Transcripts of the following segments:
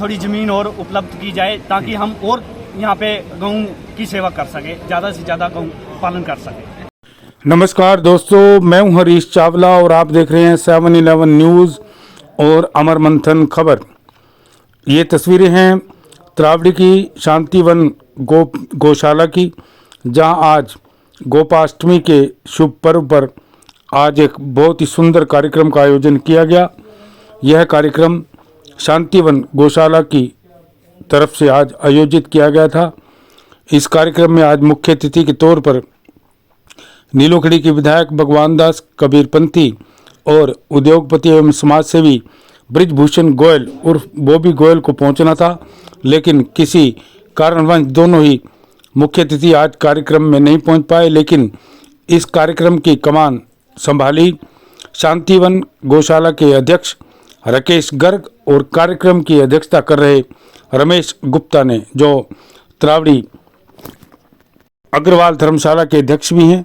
थोड़ी ज़मीन और उपलब्ध की जाए ताकि हम और यहाँ पे गौ की सेवा कर सके, ज़्यादा से ज़्यादा गौ पालन कर सके। नमस्कार दोस्तों, मैं हूं हरीश चावला और आप देख रहे हैं 7-11 न्यूज़ और अमर मंथन खबर। ये तस्वीरें हैं त्रावड़ी की शांतिवन गौशाला की, जहां आज गोपाष्टमी के शुभ पर्व पर आज एक बहुत ही सुंदर कार्यक्रम का आयोजन किया गया। यह कार्यक्रम शांतिवन गौशाला की तरफ से आज आयोजित किया गया था। इस कार्यक्रम में आज मुख्य अतिथि के तौर पर नीलोखड़ी के विधायक भगवान दास कबीरपंथी और उद्योगपति एवं समाज सेवी ब्रिजभूषण गोयल उर्फ बॉबी गोयल को पहुंचना था, लेकिन किसी कारणवश दोनों ही मुख्य अतिथि आज कार्यक्रम में नहीं पहुंच पाए। लेकिन इस कार्यक्रम की कमान संभाली शांतिवन गौशाला के अध्यक्ष राकेश गर्ग और कार्यक्रम की अध्यक्षता कर रहे रमेश गुप्ता ने, जो त्रावड़ी अग्रवाल धर्मशाला के अध्यक्ष भी हैं।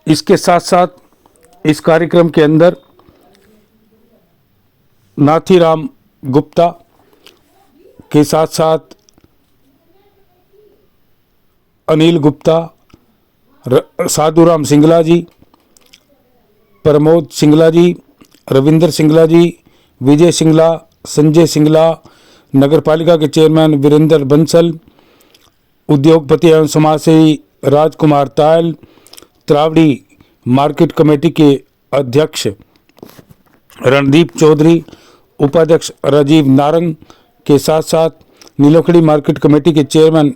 इसके साथ साथ इस कार्यक्रम के अंदर नाथीराम गुप्ता के साथ साथ अनिल गुप्ता, साधुराम सिंगला जी, प्रमोद सिंगला जी, रविंदर सिंगला जी, विजय सिंगला, संजय सिंगला, नगरपालिका के चेयरमैन वीरेंद्र बंसल, उद्योगपति एवं समाज सेवी राजकुमार तायल, त्रावड़ी मार्केट कमेटी के अध्यक्ष रणदीप चौधरी, उपाध्यक्ष राजीव नारंग के साथ साथ नीलोखड़ी मार्केट कमेटी के चेयरमैन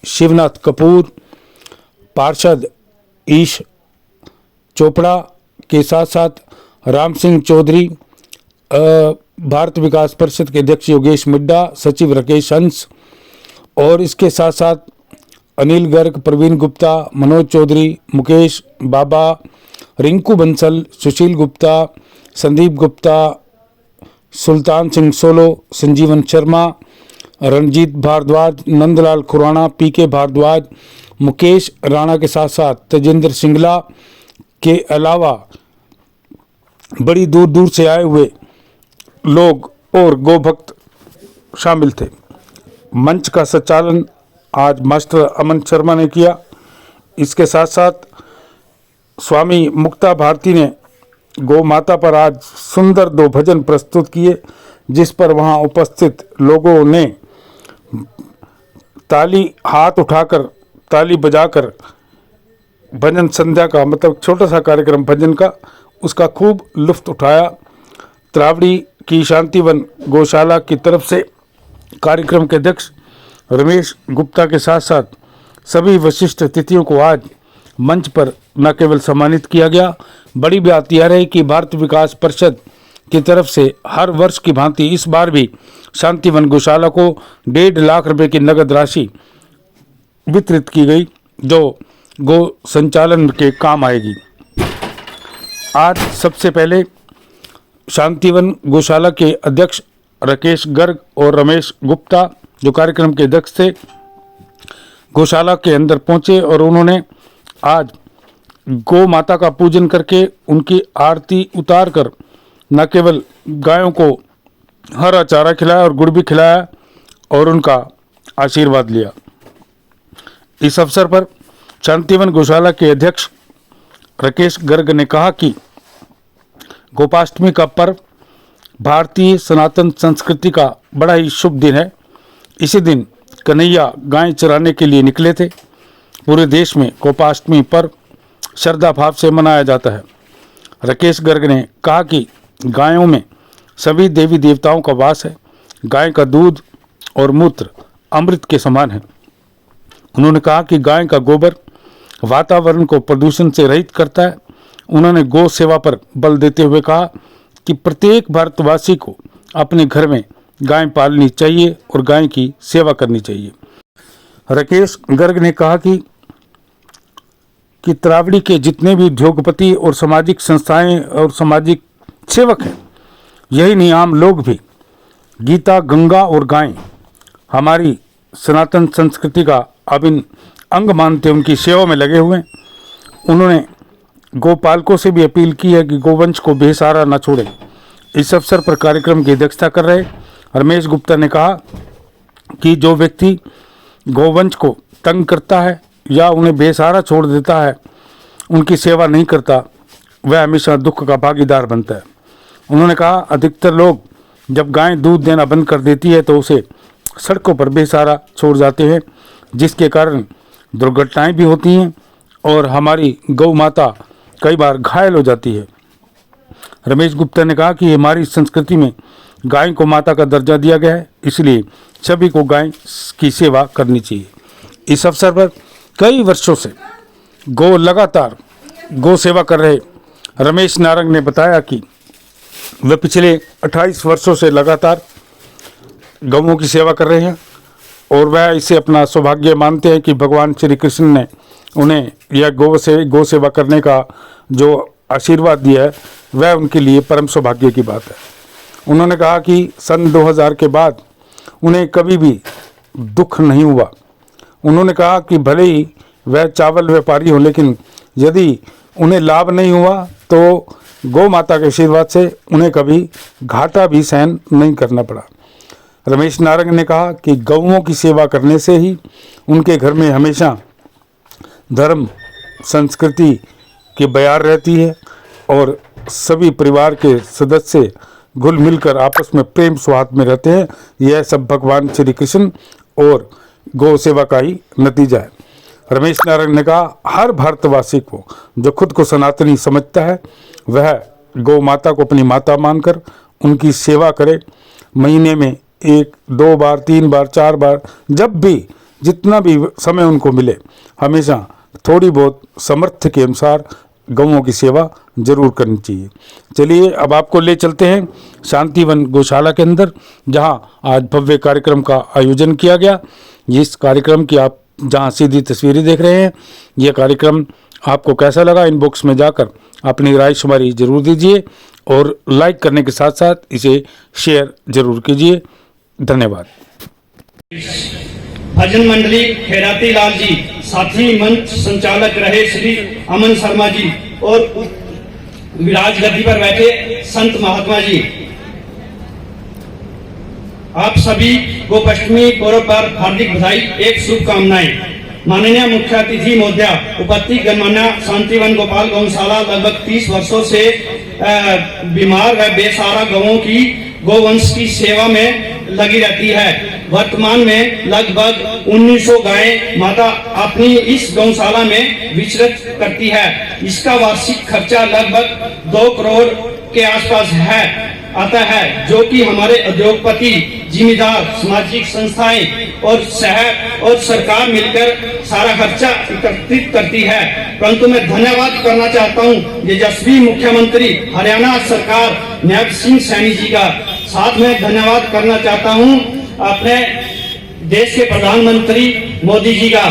शिवनाथ कपूर, पार्षद ईश चोपड़ा के साथ साथ राम सिंह चौधरी, भारत विकास परिषद के अध्यक्ष योगेश मिड्डा, सचिव राकेश हंस और इसके साथ साथ अनिल गर्ग, प्रवीण गुप्ता, मनोज चौधरी, मुकेश बाबा, रिंकू बंसल, सुशील गुप्ता, संदीप गुप्ता, सुल्तान सिंह सोलो, संजीवन शर्मा, रणजीत भारद्वाज, नंदलाल खुराना, पीके भारद्वाज, मुकेश राणा के साथ साथ तेजेंद्र सिंगला के अलावा बड़ी दूर दूर से आए हुए लोग और गोभक्त शामिल थे। मंच का संचालन आज मास्टर अमन शर्मा ने किया। इसके साथ साथ स्वामी मुक्ता भारती ने गौ माता पर आज सुंदर 2 भजन प्रस्तुत किए, जिस पर वहां उपस्थित लोगों ने ताली हाथ उठाकर, ताली बजाकर भजन संध्या का मतलब छोटा सा कार्यक्रम भजन का, उसका खूब लुत्फ उठाया। त्रावड़ी की शांतिवन गौशाला की तरफ से कार्यक्रम के अध्यक्ष रमेश गुप्ता के साथ साथ सभी विशिष्ट अतिथियों को आज मंच पर न केवल सम्मानित किया गया, बड़ी बात यह रही कि भारत विकास परिषद की तरफ से हर वर्ष की भांति इस बार भी शांतिवन गौशाला को 1.5 लाख रुपए की नगद राशि वितरित की गई, जो गौ संचालन के काम आएगी। आज सबसे पहले शांतिवन गौशाला के अध्यक्ष राकेश गर्ग और रमेश गुप्ता, जो कार्यक्रम के अध्यक्ष थे, गौशाला के अंदर पहुंचे और उन्होंने आज गौ माता का पूजन करके उनकी आरती उतार कर न केवल गायों को हरा चारा खिलाया और गुड़ भी खिलाया और उनका आशीर्वाद लिया। इस अवसर पर शांतिवन गौशाला के अध्यक्ष राकेश गर्ग ने कहा कि गोपाष्टमी का पर्व भारतीय सनातन संस्कृति का बड़ा ही शुभ दिन है। इसी दिन कन्हैया गाय चराने के लिए निकले थे। पूरे देश में गोपाष्टमी पर्व श्रद्धा भाव से मनाया जाता है। राकेश गर्ग ने कहा कि गायों में सभी देवी देवताओं का वास है। गाय का दूध और मूत्र अमृत के समान है। उन्होंने कहा कि गाय का गोबर वातावरण को प्रदूषण से रहित करता है। उन्होंने गौ सेवा पर बल देते हुए कहा कि प्रत्येक भारतवासी को अपने घर में गाय पालनी चाहिए और गाय की सेवा करनी चाहिए। राकेश गर्ग ने कहा कि त्रावड़ी के जितने भी उद्योगपति और सामाजिक संस्थाएं और सामाजिक सेवक हैं, यही नहीं आम लोग भी गीता, गंगा और गाय हमारी सनातन संस्कृति का अभिन्न अंग मानते उनकी सेवा में लगे हुए हैं। उन्होंने गोपालकों से भी अपील की है कि गोवंश को बेसहारा न छोड़ें। इस अवसर पर कार्यक्रम की अध्यक्षता कर रहे रमेश गुप्ता ने कहा कि जो व्यक्ति गौवंश को तंग करता है या उन्हें बेसहारा छोड़ देता है, उनकी सेवा नहीं करता, वह हमेशा दुख का भागीदार बनता है। उन्होंने कहा अधिकतर लोग जब गाय दूध देना बंद कर देती है तो उसे सड़कों पर बेसहारा छोड़ जाते हैं, जिसके कारण दुर्घटनाएं भी होती हैं और हमारी गौ माता कई बार घायल हो जाती है। रमेश गुप्ता ने कहा कि हमारी संस्कृति में गाय को माता का दर्जा दिया गया है, इसलिए सभी को गाय की सेवा करनी चाहिए। इस अवसर पर कई वर्षों से लगातार गौ सेवा कर रहे रमेश नारंग ने बताया कि वे पिछले 28 वर्षों से लगातार गौओं की सेवा कर रहे हैं और वह इसे अपना सौभाग्य मानते हैं कि भगवान श्री कृष्ण ने उन्हें यह गौ सेवा करने का जो आशीर्वाद दिया है वह उनके लिए परम सौभाग्य की बात है। उन्होंने कहा कि सन 2000 के बाद उन्हें कभी भी दुख नहीं हुआ। उन्होंने कहा कि भले ही वह चावल व्यापारी हो, लेकिन यदि उन्हें लाभ नहीं हुआ तो गौ माता के आशीर्वाद से उन्हें कभी घाटा भी सहन नहीं करना पड़ा। रमेश नारंग ने कहा कि गौओं की सेवा करने से ही उनके घर में हमेशा धर्म संस्कृति की बयार रहती है और सभी परिवार के सदस्य घुल मिलकर आपस में प्रेम सौहार्द में रहते हैं। यह सब भगवान श्री कृष्ण और गौ सेवा का ही नतीजा है। रमेश नारायण ने कहा हर भारतवासी को जो खुद को सनातनी समझता है वह गौ माता को अपनी माता मानकर उनकी सेवा करे। महीने में 1, 2 बार, 3 बार, 4 बार, जब भी जितना भी समय उनको मिले हमेशा थोड़ी बहुत सामर्थ्य के अनुसार गौओं की सेवा जरूर करनी चाहिए। चलिए अब आपको ले चलते हैं शांतिवन गौशाला के अंदर, जहां आज भव्य कार्यक्रम का आयोजन किया गया। इस कार्यक्रम की आप जहां सीधी तस्वीरें देख रहे हैं, यह कार्यक्रम आपको कैसा लगा इनबॉक्स में जाकर अपनी राय शुमारी जरूर दीजिए और लाइक करने के साथ साथ इसे शेयर जरूर कीजिए। धन्यवाद। भजन मंडली खैराती लाल जी, साथी मंच संचालक रहे श्री अमन शर्मा जी और विराज गद्दी पर बैठे संत महात्मा जी, आप सभी को गोपाष्टमी पर्व पर हार्दिक बधाई, एक शुभकामनाएं। माननीय मुख्य अतिथि महोदय, उपस्थित गणमान्य शांतिवन गोपाल गौशाला लगभग 30 वर्षों से बीमार व बेसहारा गौओं की गोवंश की सेवा में लगी रहती है। वर्तमान में लगभग 1900 गायें माता अपनी इस गौशाला में विचरित करती है। इसका वार्षिक खर्चा लगभग 2 करोड़ के आसपास आता है, जो कि हमारे उद्योगपति, जिम्मेदार सामाजिक संस्थाएं और शहर और सरकार मिलकर सारा खर्चा एकत्रित करती है। परंतु मैं धन्यवाद करना चाहता हूं यशस्वी मुख्यमंत्री हरियाणा सरकार नायब सिंह सैनी जी का, साथ में धन्यवाद करना चाहता हूं अपने देश के प्रधानमंत्री मोदी जी का।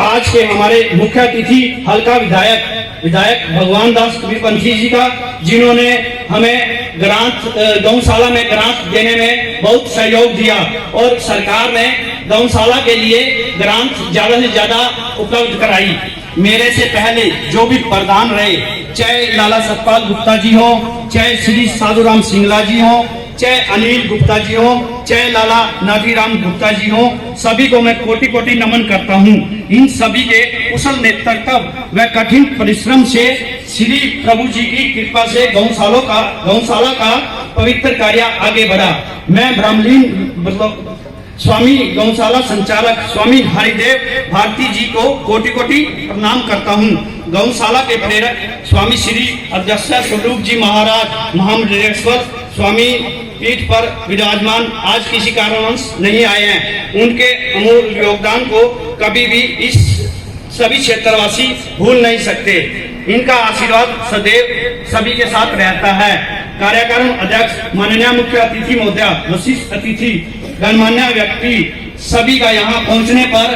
आज के हमारे मुख्य अतिथि हल्का विधायक भगवान दास कबीरपंथी जी का, जिन्होंने हमें ग्रांट गौशाला में ग्रांट देने में बहुत सहयोग दिया और सरकार ने गौशाला के लिए ग्रांट ज्यादा से ज्यादा उपलब्ध कराई। मेरे से पहले जो भी प्रधान रहे, चाहे लाला सतपाल गुप्ता जी हो, चाहे श्री साधुराम सिंगला जी हो, चाहे अनिल गुप्ता जी हो, चाहे लाला नाथीराम गुप्ता जी हो, सभी को मैं कोटि कोटि नमन करता हूं। इन सभी के कुशल नेतृत्व व कठिन परिश्रम से श्री प्रभु जी की कृपा से गौशाला का पवित्र कार्य आगे बढ़ा। मैं ब्रह्मलीन स्वामी गौशाला संचालक स्वामी हरिदेव भारती जी को कोटि कोटि प्रणाम करता हूं। गौशाला के प्रेरक स्वामी श्री अध्यक्ष स्वरूप जी महाराज महामंडलेश्वर स्वामी पीठ पर विराजमान आज किसी कारणवश नहीं आए हैं। उनके अमूल्य योगदान को कभी भी इस सभी क्षेत्रवासी भूल नहीं सकते। इनका आशीर्वाद सदैव सभी के साथ रहता है। कार्यक्रम अध्यक्ष माननीय मुख्य अतिथि महोदय, विशिष्ट अतिथि, गणमान्य व्यक्ति, सभी का यहाँ पहुँचने पर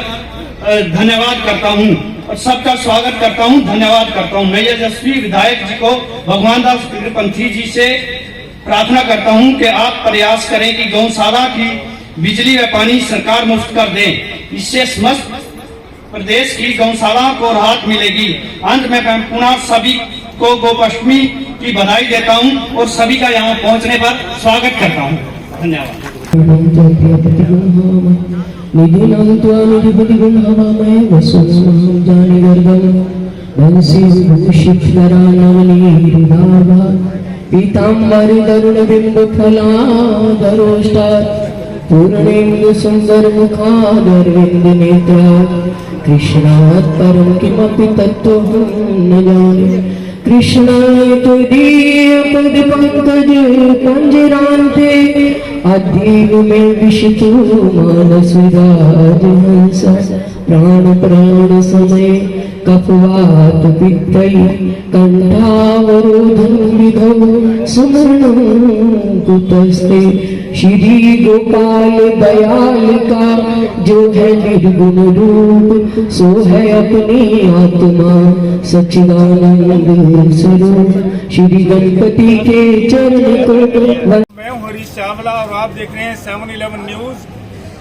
धन्यवाद करता हूँ और सबका स्वागत करता हूँ, धन्यवाद करता हूँ। मैं यशस्वी विधायक जी को भगवान दास कबीरपंथी जी से प्रार्थना करता हूं कि आप प्रयास करें कि गौशाला की बिजली व पानी सरकार मुफ्त कर दें। इससे समस्त प्रदेश की गौशाला को राहत मिलेगी। अंत में मैं पुनः सभी को गोपाष्टमी की बधाई देता हूं और सभी का यहां पहुंचने पर स्वागत करता हूं। धन्यवाद। अभ्यपतिगुणहाम निधिनां त्वामिधिपतिगुणहामय वसुमहं जानिवर्गं वंशीभूषितरा नवनीरुधाभा पीताम्बरी तरुणबिम्बफलाधरोष्टात् पूर्णेन्दु सुन्दरमुखादरविन्दनेत्रा कृष्णात् परं किमपि तत्त्वं न जाने कृष्णाय त्वदीयपदपङ्कज पञ्जरान्ते अधीन मे विशतु मानसविराजहंस प्राण समये कफवात पित्तै कंठावरोधं विधौ सुमरणं कुतस्ते श्री गोपाल दयाल का जो है निर्गुण रूप सो है अपनी आत्मा सच्चिदानंद स्वरूप श्री गणपति के चरण को मैं हूं हरीश चावला और आप देख रहे हैं 7-11 न्यूज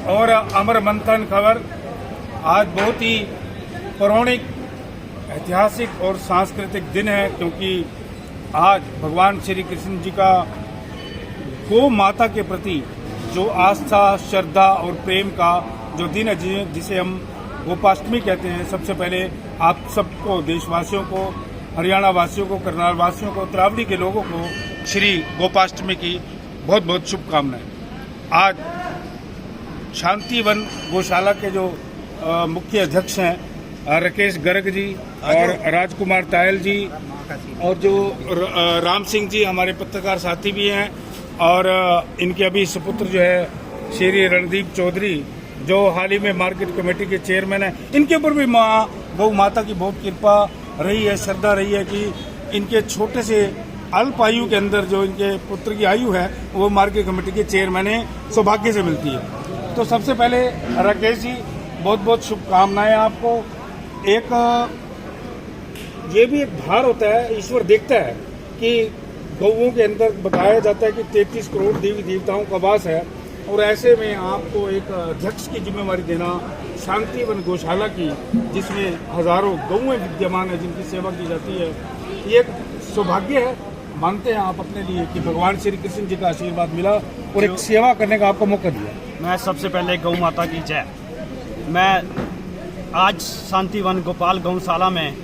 और अमर मंथन खबर। आज बहुत ही पौराणिक, ऐतिहासिक और सांस्कृतिक दिन है, क्योंकि आज भगवान श्री कृष्ण जी का गौ माता के प्रति जो आस्था, श्रद्धा और प्रेम का जो दिन है, जिसे हम गोपाष्टमी कहते हैं। सबसे पहले आप सबको, देशवासियों को, हरियाणा वासियों को, करनाल वासियों को, तरावड़ी के लोगों को श्री गोपाष्टमी की बहुत बहुत शुभकामनाएं। आज शांतिवन गौशाला के जो मुख्य अध्यक्ष हैं राकेश गर्ग जी और राजकुमार तायल जी और जो राम सिंह जी हमारे पत्रकार साथी भी हैं, और इनके अभी सुपुत्र जो है श्री रणदीप चौधरी जो हाल ही में मार्केट कमेटी के चेयरमैन हैं, इनके ऊपर भी गौ माता की बहुत कृपा रही है, श्रद्धा रही है कि इनके छोटे से अल्प आयु के अंदर जो इनके पुत्र की आयु है वो मार्केट कमेटी के चेयरमैन है, सौभाग्य से मिलती है। तो सबसे पहले राकेश जी बहुत बहुत शुभकामनाएं आपको। एक ये भी एक भार होता है, ईश्वर देखता है कि गौओं के अंदर बताया जाता है कि 33 करोड़ देवी देवताओं का वास है, और ऐसे में आपको एक अध्यक्ष की जिम्मेवारी देना शांतिवन गौशाला की, जिसमें हजारों गौएं विद्यमान है जिनकी सेवा की जाती है, ये एक सौभाग्य है। मानते हैं आप अपने लिए कि भगवान श्री कृष्ण जी का आशीर्वाद मिला और एक सेवा करने का आपको मौका दिया। मैं सबसे पहले गौ माता की जय। मैं आज शांतिवन गोपाल गौशाला में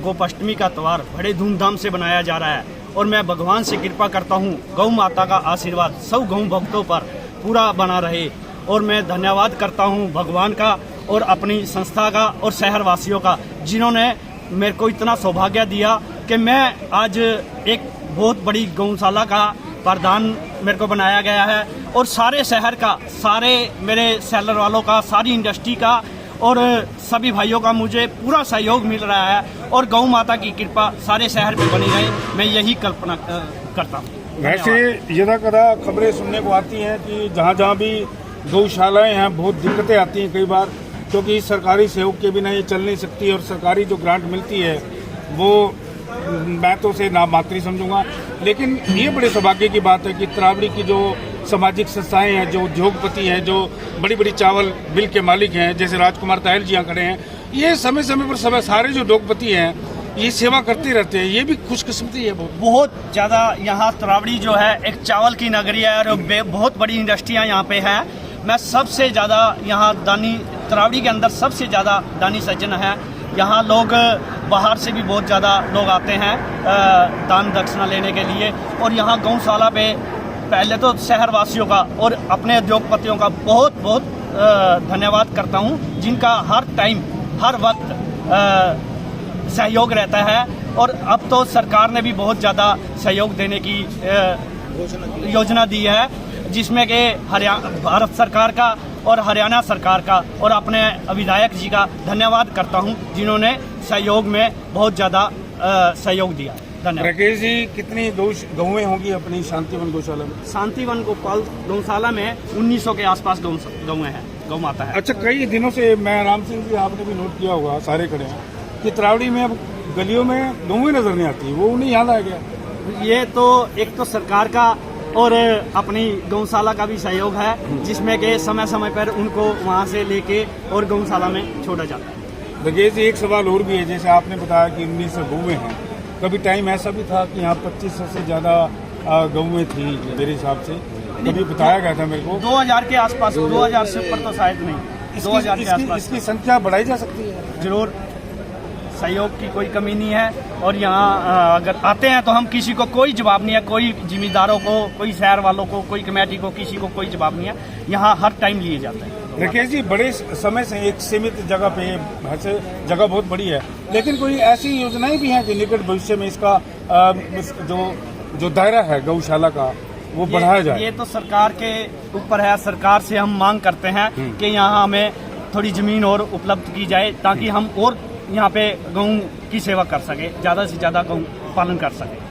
गोपाष्टमी का त्यौहार बड़े धूमधाम से बनाया जा रहा है, और मैं भगवान से कृपा करता हूँ गौ माता का आशीर्वाद सब गौ भक्तों पर पूरा बना रहे। और मैं धन्यवाद करता हूँ भगवान का और अपनी संस्था का और शहरवासियों का, जिन्होंने मेरे को इतना सौभाग्य दिया कि मैं आज एक बहुत बड़ी गौशाला का प्रधान मेरे को बनाया गया है, और सारे शहर का, सारे मेरे सेलर वालों का, सारी इंडस्ट्री का और सभी भाइयों का मुझे पूरा सहयोग मिल रहा है, और गौ माता की कृपा सारे शहर पे बनी रहे, मैं यही कल्पना करता हूँ। वैसे यदा कदा खबरें सुनने को आती हैं कि जहाँ जहाँ भी गौशालाएं हैं बहुत दिक्कतें आती हैं कई बार, क्योंकि सरकारी सहयोग के बिना ये चल नहीं सकती, और सरकारी जो ग्रांट मिलती है वो मैं तो उसे नाम मात्र ही समझूंगा। लेकिन ये बड़े सौभाग्य की बात है कि तरावड़ी की जो सामाजिक संस्थाएं हैं, जो उद्योगपति हैं, जो बड़ी बड़ी चावल मिल के मालिक हैं, जैसे राजकुमार तायल जी यहाँ खड़े हैं, ये समय समय पर सारे जो उद्योगपति हैं ये सेवा करते रहते हैं। ये भी खुशकिस्मती है बहुत ज़्यादा। यहाँ तरावड़ी जो है एक चावल की नगरी है, और बहुत बड़ी इंडस्ट्रियाँ यहाँ पे है। मैं सबसे ज़्यादा यहाँ दानी, तरावड़ी के अंदर सबसे ज़्यादा दानी सज्जन है। यहाँ लोग बाहर से भी बहुत ज़्यादा लोग आते हैं दान दक्षिणा लेने के लिए, और यहाँ गौशाला पे पहले तो शहरवासियों का और अपने उद्योगपतियों का बहुत बहुत धन्यवाद करता हूँ, जिनका हर टाइम हर वक्त सहयोग रहता है। और अब तो सरकार ने भी बहुत ज़्यादा सहयोग देने की योजना दी है, जिसमें कि भारत सरकार का और हरियाणा सरकार का और अपने विधायक जी का धन्यवाद करता हूं, जिन्होंने सहयोग में बहुत ज़्यादा सहयोग दिया। धन्यवाद। राकेश जी, कितनी गौएं होंगी अपनी शांतिवन गौशाला में? शांतिवन गोपाल गौशाला में 1900 के आसपास गौएं हैं, गौ माता है। अच्छा, कई दिनों से मैं, राम सिंह जी आपने भी नोट किया होगा, सारे खड़े हैं कि तरावड़ी में अब गलियों में गौएं नजर नहीं आती, वो उन्हें याद आ गया। ये तो एक तो सरकार का और अपनी गौशाला का भी सहयोग है, जिसमें कि समय समय पर उनको वहाँ से लेके और गौशाला में छोड़ा जाता है। राकेश जी, एक सवाल और भी है। जैसे आपने बताया कि 1900 गौएं हैं, कभी टाइम ऐसा भी था कि यहाँ 2500 से ज़्यादा गौएं थी मेरे हिसाब से, कभी बताया गया था मेरे को। 2000 के आसपास, 2000 से ऊपर तो शायद नहीं, 2000 के आसपास। इसकी संख्या बढ़ाई जा सकती है जरूर, सहयोग की कोई कमी नहीं है। और यहाँ अगर आते हैं तो हम किसी को कोई जवाब नहीं है, कोई जिम्मेदारों को, कोई शहर वालों को, कोई कमेटी को, किसी को कोई जवाब नहीं है। यहाँ हर टाइम लिए जाते हैं। राकेश जी, बड़े समय से एक सीमित जगह पे वैसे जगह बहुत बड़ी है, लेकिन कोई ऐसी योजनाएं भी हैं कि निकट भविष्य में इसका जो दायरा है गौशाला का वो बढ़ाया जाए? ये तो सरकार के ऊपर है। सरकार से हम मांग करते हैं कि यहाँ हमें थोड़ी जमीन और उपलब्ध की जाए, ताकि हम और यहाँ पे गऊ की सेवा कर सके, ज़्यादा से ज़्यादा गऊ पालन कर सके।